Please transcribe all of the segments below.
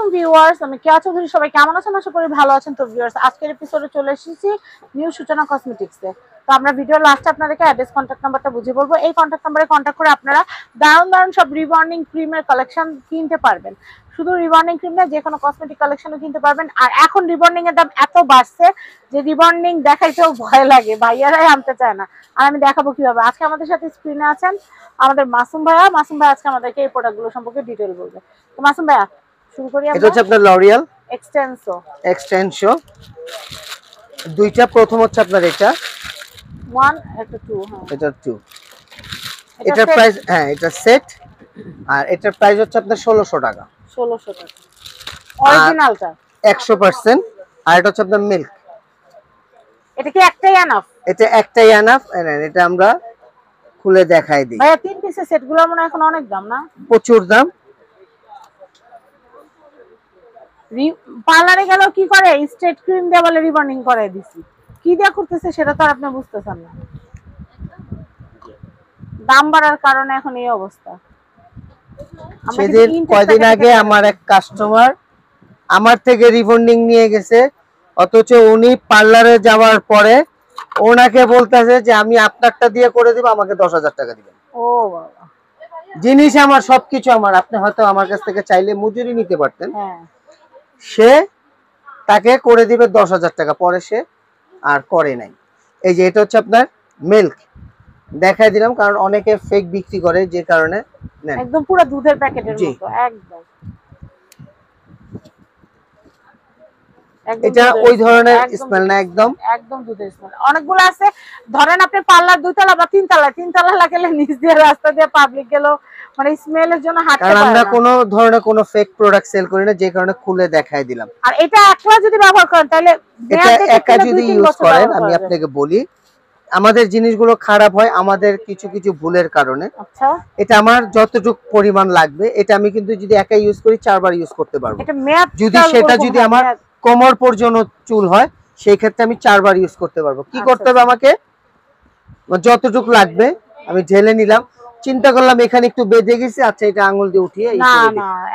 আলাইকুম ভিউয়ার্স, আমি কেয়া চৌধুরী। সবাই কেমন আছেন? আশা করি ভালো আছেন। তো ভিউয়ার্স, আজকের এপিসোডে চলে এসেছি নিউ সূচনা কসমেটিক্সে। তো আমরা ভিডিওর লাস্টে আপনাদেরকে অ্যাড্রেস, কন্ট্যাক্ট নাম্বারটা বুঝিয়ে বলবো। এই কন্ট্যাক্ট নাম্বারে কন্ট্যাক্ট করে আপনারা দারুণ দারুণ সব রিবন্ডিং ক্রিমের কালেকশন কিনতে পারবেন। শুধু রিবন্ডিং ক্রিম না, যে কোনো কসমেটিক কালেকশনও কিনতে পারবেন। আর এখন রিবন্ডিং এর দাম এত বাড়ছে যে রিবন্ডিং দেখাইতেও ভয় লাগে, ভাইয়ারাই আনতে চায় না। আর আমি দেখাবো কিভাবে। আজকে আমাদের সাথে স্ক্রিনে আছেন আমাদের মাসুম ভাইয়া। মাসুম ভাই আজকে আমাদেরকে এই প্রোডাক্টগুলো সম্পর্কে ডিটেইল বলবে। তো মাসুম ভাইয়া, শুরু করি আমরা। এটা হচ্ছে আপনার লরিয়াল এক্সটেনসো দুইটা। প্রথম হচ্ছে আপনার এটা 1 এটা 2। হ্যাঁ, এটা 2। এটার প্রাইস, হ্যাঁ এটা সেট, আর এটার প্রাইস হচ্ছে আপনার 1600 টাকা। 1600 টাকা অরিজিনালটা 100%। আর এটা হচ্ছে আপনার মিল্ক। এটা কি একটাই এনাফ? এটা একটাই এনাফ। এটা আমরা খুলে দেখাই দিই। ভাইয়া 3 পিসের সেটগুলো মনে এখন অনেক দাম না? প্রচুর দাম। পার্লারে গেল কি করে, স্ট্রেট ক্রিম দিয়ে বলে রিবন্ডিং করে দিছি। কি দিয়ে করতেছে সেটা তো আর আপনি বুঝতেছেন না। দাম বাড়ার কারণে এখন এই অবস্থা। সেদিন কয়দিন আগে আমার এক কাস্টমার আমার থেকে রিবন্ডিং নিয়ে গেছে, অথচ উনি পার্লারে যাওয়ার পরে ওনাকে বলতেছে যে আমি আপনারটা দিয়ে করে দিব, আমাকে 10,000 টাকা দিবেন। ও বাবা, জিনিস আমার, সবকিছু আমার। আপনি হয়তো আমার কাছ থেকে চাইলে মজুরি নিতে পারতেন। হ্যাঁ, সে তাকে করে দিবে 10,000 টাকা, পরে সে আর করে নাই। এই যে এটা হচ্ছে আপনার মিল্ক, দেখাই দিলাম কারণ অনেকে ফেক বিক্রি করে, যে কারণে নেন। একদম পুরো দুধের প্যাকেটের মতো। একদম এটা ওই ধরনের স্মেল না, একদম একদম দুধের স্মেল। অনেকগুলো আছে, ধরেন আপনি পার্লার 2 তলা বা 3 তলা গেলে নিচ দিয়ে রাস্তা দিয়ে পাবলিক গেল, মানে স্মেলের জন্য হাঁটতে পারে না। আমরা কোনো ধরনের কোনো ফেক প্রোডাক্ট সেল করি না, যে কারণে খুলে দেখাই দিলাম। আর এটা একলা যদি ব্যবহার করেন তাহলে, এটা একা যদি ইউজ করেন, আমি আপনাকে বলি আমাদের জিনিসগুলো খারাপ হয় আমাদের কিছু কিছু ভুলের কারণে। আচ্ছা, এটা আমার যতটুকু পরিমাণ লাগবে, এটা আমি কিন্তু যদি একা ইউজ করি 4 বার ইউজ করতে পারবো। এটা মেয়াদ, যদি সেটা যদি আমার কোমর পর্যন্ত চুল হয়, সেই ক্ষেত্রে আমি 4 বার ইউজ করতে পারবো। কি করতে হবে, আমাকে যতটুকু লাগবে আমি ঢেলে নিলাম, চিন্তা করলাম এখানে একটু বেঁধে গেছে, আচ্ছা এটা আঙ্গুল দিয়ে উঠিয়ে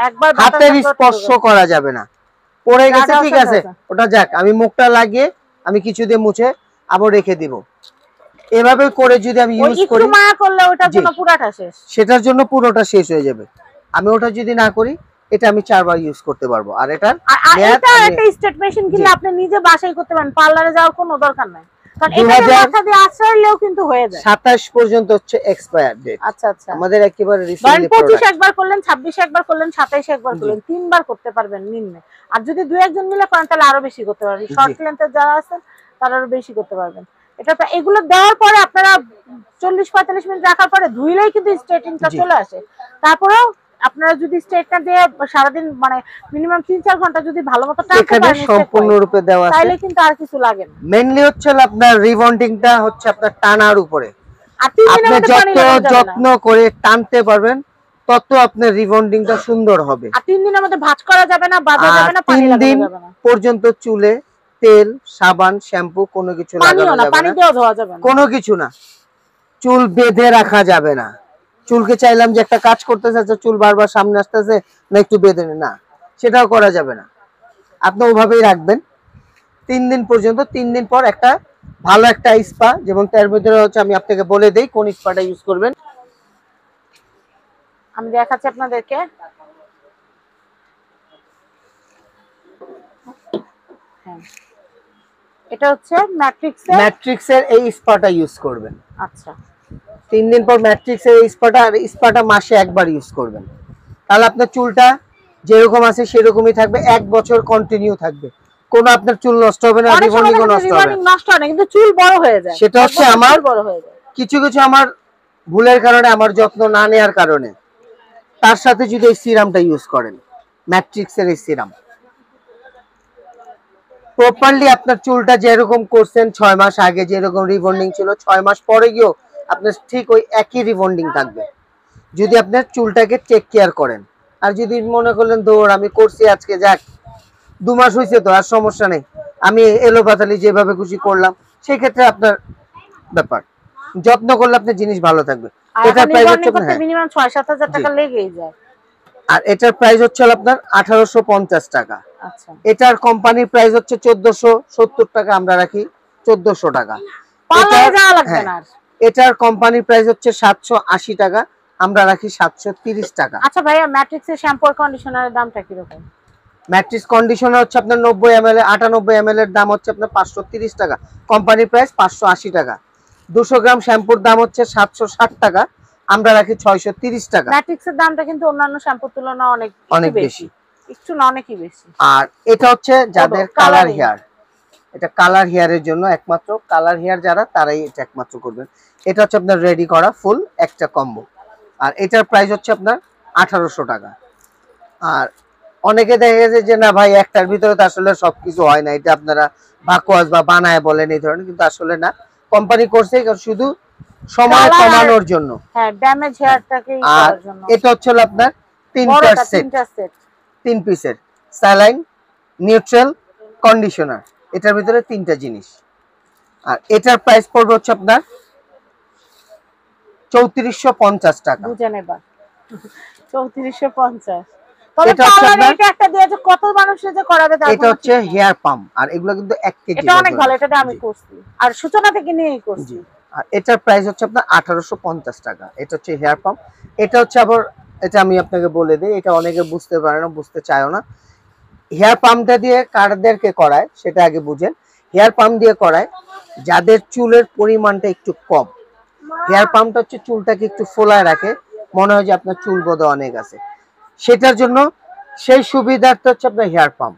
একবার হাতের স্পর্শ করা যাবে না। পড়ে গেছে, ঠিক আছে ওটা যাক, আমি মুখটা লাগিয়ে আমি কিছু দিয়ে মুছে আবার রেখে দিব। এভাবে করে যদি আমি ইউজ করি, একটু মায়া করলে ওটার জন্য পুরোটা শেষ, সেটার জন্য পুরোটা শেষ হয়ে যাবে। আমি ওটা যদি না করি, এটা আমি 4 বার ইউজ করতে পারবো। আর এটা একটা স্টেট মেশিন কিনলে আপনি নিজে বাসায় করতে পারেন, পার্লারে যাওয়ার কোনো দরকার নাই। কারণ এটা মাথা দিয়ে আছড়লেও কিন্তু হয়ে যায়। 27 পর্যন্ত হচ্ছে এক্সপায়ার ডেট। আচ্ছা আচ্ছা, আমাদের একেবারে রিসেন্টলি 25 একবার করলেন, 26 একবার করলেন, 27 একবার করলেন, 3 বার করতে পারবেন নিম্নে। আর যদি 2-1 মিলে করেন তাহলে আরো বেশি করতে পারবেন। শর্ট লেন্থে যারা আছেন তারা আরো বেশি করতে পারবেন। এটা এগুলো দেওয়ার পরে আপনারা 40-45 মিনিট রাখার পরে ধুইলেই কিন্তু স্ট্রেটিংটা চলে আসে। তারপরেও আপনারা যদি স্ট্রেটনার দিয়ে সারাদিন, মানে মিনিমাম 3-4 ঘন্টা যদি ভালোমতো টানতে পারেন, সম্পূর্ণরূপে দেওয়া আছে, তাহলে কিন্তু আর কিছু লাগে না। মেইনলি হচ্ছে আপনার রিবন্ডিংটা হচ্ছে আপনার টানার উপরে। আপনি যত যত্ন করে টানতে পারবেন, তত আপনার রিবন্ডিংটা সুন্দর হবে। আর 3 দিনের মধ্যে ভাঁজ করা যাবে না, বাঁধা যাবে না, পানি লাগানো যাবে না। 3 দিন পর্যন্ত চুলে তেল, সাবান, শ্যাম্পু কোনো কিছু লাগানো যাবে না, পানি দিয়েও ধোয়া যাবে না, কোনো কিছু না। চুল বেঁধে রাখা যাবে না। চুলকে চাইলাম যে একটা কাজ করতেছে, আচ্ছা চুল বারবার সামনে আসতেছে না, একটু বেঁধে না, সেটাও করা যাবে না। আপনি ওভাবেই রাখবেন 3 দিন পর্যন্ত। 3 দিন পর একটা ভালো একটা স্পা, যেমন তার ভিতরে হচ্ছে আমি আপনাকে বলে দেই কোন স্পাটা ইউজ করবেন। আমি দেখাচ্ছি আপনাদেরকে। এটা হচ্ছে ম্যাট্রিক্সের এই স্পাটা ইউজ করবেন। আচ্ছা, 3 দিন পর ম্যাট্রিক্সের এই স্পাটা, আর স্পাটা মাসে একবার ইউজ করবেন। তাহলে আপনার চুলটা যেরকম আছে সেরকমই থাকবে, 1 বছর কন্টিনিউ থাকবে। কোনো আপনার চুল নষ্ট হবে না, রিবন্ডিংও নষ্ট হবে না। নষ্ট হয় না, কিন্তু চুল বড় হয়ে যায়। সেটা হচ্ছে আমার বড় হয়ে যায় কিছু কিছু আমার ভুলের কারণে, আমার যত্ন না নেওয়ার কারণে। তার সাথে যদি এই সিরামটা ইউজ করেন, ম্যাট্রিক্সের এই সিরাম, প্রপারলি আপনার চুলটা যেরকম করছেন 6 মাস আগে যেরকম রিবন্ডিং ছিল, 6 মাস পরে গিয়েও আপনার ঠিক ওই একই রিবন্ডিং থাকবে, যদি আপনার চুলটাকে টেক কেয়ার করেন। আর যদি মনে করলেন দৌড় আমি করছি আজকে, যাক 2 মাস হয়েছে তো আর সমস্যা নেই, আমি এলোপাতালি যেভাবে খুশি করলাম, সেই ক্ষেত্রে আপনার ব্যাপার। যত্ন করলে আপনার জিনিস ভালো থাকবে। এটা প্রাইস হচ্ছে মিনিমাম 6-7 হাজার টাকা লেগেই যায়। আর এটার প্রাইস হচ্ছে হলো আপনার 1850 টাকা। আচ্ছা, এটার কোম্পানির প্রাইস হচ্ছে 1470 টাকা, আমরা রাখি 1400 টাকা। পার্লারে যাওয়া লাগবে হ্যাঁ, না আর। এটার কোম্পানির প্রাইস হচ্ছে 780 টাকা, আমরা রাখি 730 টাকা। আচ্ছা ভাইয়া, ম্যাট্রিক্স এর শ্যাম্পু আর কন্ডিশনারের দামটা কি রকম? ম্যাট্রিক্স কন্ডিশনার হচ্ছে আপনার 90 ml 98 ml এর দাম হচ্ছে আপনার 530 টাকা, কোম্পানির প্রাইস 580 টাকা। 200 গ্রাম শ্যাম্পুর দাম হচ্ছে 760 টাকা, আমরা রাখি 630 টাকা। ম্যাট্রিক্স এর দামটা কিন্তু অন্যান্য শ্যাম্পুর তুলনায় অনেক বেশি, একটু না অনেকই বেশি। আর এটা হচ্ছে যাদের কালার হেয়ার, এটা কালার হেয়ারের জন্য একমাত্র, কালার হেয়ার যারা তারাই এটা একমাত্র করবেন। এটা হচ্ছে আপনার রেডি করা ফুল একটা কম্বো, আর এটার প্রাইস হচ্ছে আপনার 1800 টাকা। আর অনেকে দেখা গেছে যে না ভাই একটার ভিতরে তো আসলে সবকিছু হয় না, এটা আপনারা ভাকুয়াস বা বানায় বলেন এই ধরনের, কিন্তু আসলে না, কোম্পানি করছে শুধু সময় কমানোর জন্য। হ্যাঁ, ড্যামেজ হেয়ারটাকে ই আর করার জন্য। এটা হচ্ছে হলো আপনার তিনটা সেট, 3 পিসের স্যালাইন, নিউট্রাল, কন্ডিশনার, এটার ভিতরে 3টা জিনিস। আর এটার প্রাইস পড়বে হচ্ছে আপনার 3450 টাকা। বুঝে নেবা 3450। তবে এটা হচ্ছে পার্লারে আপনার, এটা একটা দিয়ে যে কত মানুষের যে করাবে তার এটা হচ্ছে হেয়ার পাম্প, আর এগুলো কিন্তু 1 কেজি। এটা অনেক ভালো, এটা আমি করছি আর সূচনা থেকে নিয়েই করছি। আর এটার প্রাইস হচ্ছে আপনার 1850 টাকা। এটা হচ্ছে হেয়ার পাম্প। এটা হচ্ছে আবার, এটা আমি আপনাকে বলে দিই, এটা অনেকে বুঝতে পারে না, বুঝতে চায়ও না। হেয়ার পাম্পটা দিয়ে কারদেরকে করায় সেটা আগে বুঝেন। হেয়ার পাম্প দিয়ে করায় যাদের চুলের পরিমাণটা একটু কম। হেয়ার পাম্পটা হচ্ছে চুলটাকে একটু ফোলায় রাখে, মনে হয় যে আপনার চুল বোধহয় অনেক আছে, সেটার জন্য সেই সুবিধাটা হচ্ছে আপনার হেয়ার পাম্প।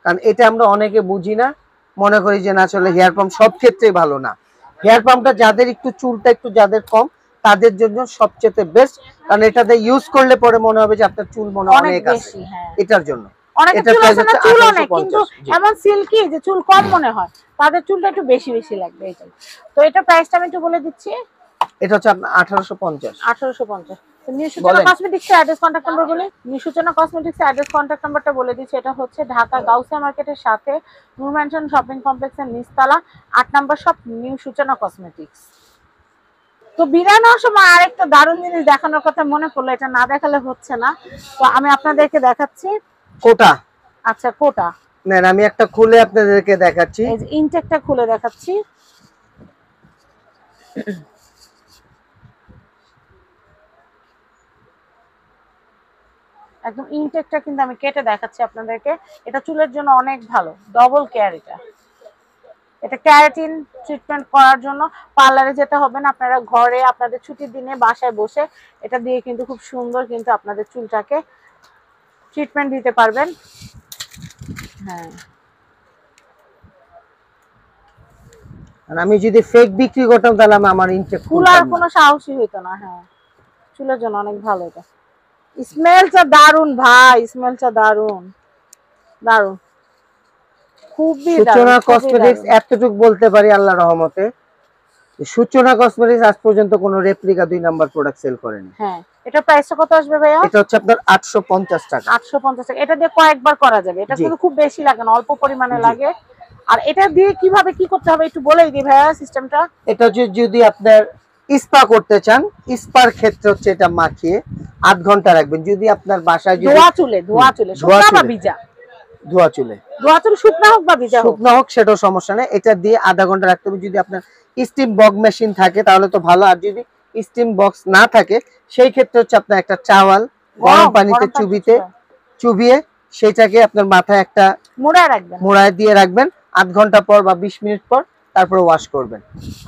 কারণ এটা আমরা অনেকে বুঝি না, মনে করি যে না আসলে হেয়ার পাম্প সব ক্ষেত্রেই ভালো না। হেয়ার পাম্পটা যাদের একটু চুলটা একটু যাদের কম তাদের জন্য সবচেয়ে বেস্ট, কারণ এটাতে ইউজ করলে পরে মনে হবে যে আপনার চুল মনে অনেক আছে, এটার জন্য। অনেকের চুল আছে না, চুল অনেক কিন্তু এমন সিল্কি যে চুল কম মনে হয়, তাদের চুলটা একটু বেশি বেশি লাগবে এটাই। তো এটা প্রাইসটা আমি একটু বলে দিচ্ছি, এটা হচ্ছে আপনার 1850। 1850। তো নিউ সূচনা কসমেটিক্স এর অ্যাড্রেস কন্টাক্ট নাম্বার বলি। নিউ সূচনা কসমেটিক্স এর অ্যাড্রেস কন্টাক্ট নাম্বারটা বলে দিচ্ছি। এটা হচ্ছে ঢাকা গাউসিয়া মার্কেটের সাথে নূর ম্যানশন শপিং কমপ্লেক্সের নিচতলা 8 নম্বর শপ, নিউ সূচনা কসমেটিক্স। তো বিদায় নেওয়ার সময় আরেকটা দারুণ জিনিস দেখানোর কথা মনে পড়লো, এটা না দেখালে হচ্ছে না, তো আমি আপনাদেরকে দেখাচ্ছি। কোটা, আচ্ছা কোটা নেন আমি একটা খুলে আপনাদেরকে দেখাচ্ছি। এই যে ইনটেকটা খুলে দেখাচ্ছি। একদম ইনটেকটা কিন্তু আমি কেটে দেখাচ্ছি আপনাদেরকে। এটা চুলের জন্য অনেক ভালো, ডবল কেয়ার। এটা ক্যারাটিন ট্রিটমেন্ট করার জন্য পার্লারে যেতে হবে না, আপনারা ঘরে আপনাদের ছুটির দিনে বাসায় বসে এটা দিয়ে কিন্তু খুব সুন্দর কিন্তু আপনাদের চুলটাকে ট্রিটমেন্ট দিতে পারবেন। হ্যাঁ, আর আমি যদি ফেক বিক্রি করতাম তাহলে আমি আমার ইনটেক খোলার কোনো সাহসই হইতো না। হ্যাঁ, চুলের জন্য অনেক ভালো এটা। স্মেলটা দারুন ভাই, স্মেলটা দারুন দারুন, খুবই দারুন। সূচনা কসমেটিক্স এতটুকু বলতে পারি আল্লাহর রহমতে, সূচনা কসমেটিক্স আজ পর্যন্ত কোনো রেপ্লিকা 2 নাম্বার প্রোডাক্ট সেল করেনি। হ্যাঁ, এটা প্রাইসটা কত আসবে ভাইয়া? এটা হচ্ছে আপনার 850 টাকা। 850 টাকা। এটা দিয়ে কয়েকবার করা যাবে, এটা কিন্তু খুব বেশি লাগে না, অল্প পরিমাণে লাগে। আর এটা দিয়ে কিভাবে কি করতে হবে একটু বলেই দিই ভাইয়া সিস্টেমটা। এটা যদি আপনার স্পা করতে চান, স্পার ক্ষেত্রে হচ্ছে এটা মাখিয়ে 8 ঘন্টা রাখবেন। যদি আপনার বাসায় যদি ধোয়া চুলে শুকনা বা ভিজা, ধোয়া চুলে শুকনা হোক বা ভিজা হোক, শুকনা হোক সেটাও সমস্যা নেই, এটা দিয়ে আধা ঘন্টা রাখতে হবে। যদি আপনার স্টিম বক্স মেশিন থাকে তাহলে তো ভালো, আর যদি স্টিম বক্স না থাকে সেই ক্ষেত্রে হচ্ছে আপনার একটা চাওয়াল গরম পানিতে চুবিয়ে সেটাকে আপনার মাথায় একটা মোড়ায় দিয়ে রাখবেন। 8 ঘন্টা পর বা 20 মিনিট পর তারপর ওয়াশ করবেন।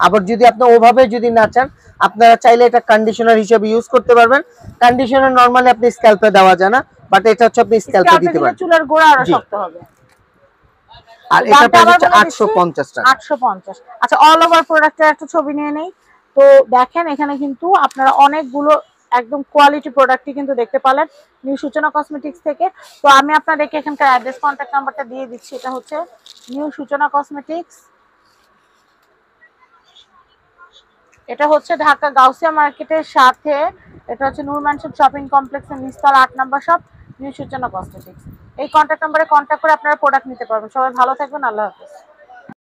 আবার যদি আপনি ওভাবে যদি না চান, আপনারা চাইলে এটা কন্ডিশনার হিসেবে ইউজ করতে পারবেন। কন্ডিশনার নরমালি আপনি স্ক্যাল্পে দেওয়া যায় না, বাট এটা হচ্ছে আপনি স্ক্যাল্পে দিতে পারেন, চুলের গোড়া আরো শক্ত হবে। আর এটা প্রাইস হচ্ছে 850 টাকা। 850। আচ্ছা, অল ওভার প্রোডাক্টের একটা ছবি নিয়ে নেই। তো দেখেন এখানে কিন্তু আপনারা অনেকগুলো একদম কোয়ালিটি প্রোডাক্টই কিন্তু দেখতে পেলেন নিউ সূচনা কসমেটিক্স থেকে। তো আমি আপনাদেরকে এখানকার অ্যাড্রেস কন্ট্যাক্ট নাম্বারটা দিয়ে দিচ্ছি। এটা হচ্ছে নিউ সূচনা কসমেটিক্স, এটা হচ্ছে ঢাকা গাউসিয়া মার্কেটের সাথে, এটা হচ্ছে নূর ম্যানশন শপিং কমপ্লেক্সের নিচতলা 8 নম্বর শপ, নিউ সূচনা কসমেটিক্স। এই কন্ট্যাক্ট নাম্বারে কন্ট্যাক্ট করে আপনারা প্রোডাক্ট নিতে পারবেন। সবাই ভালো থাকবেন, আল্লাহ হাফেজ।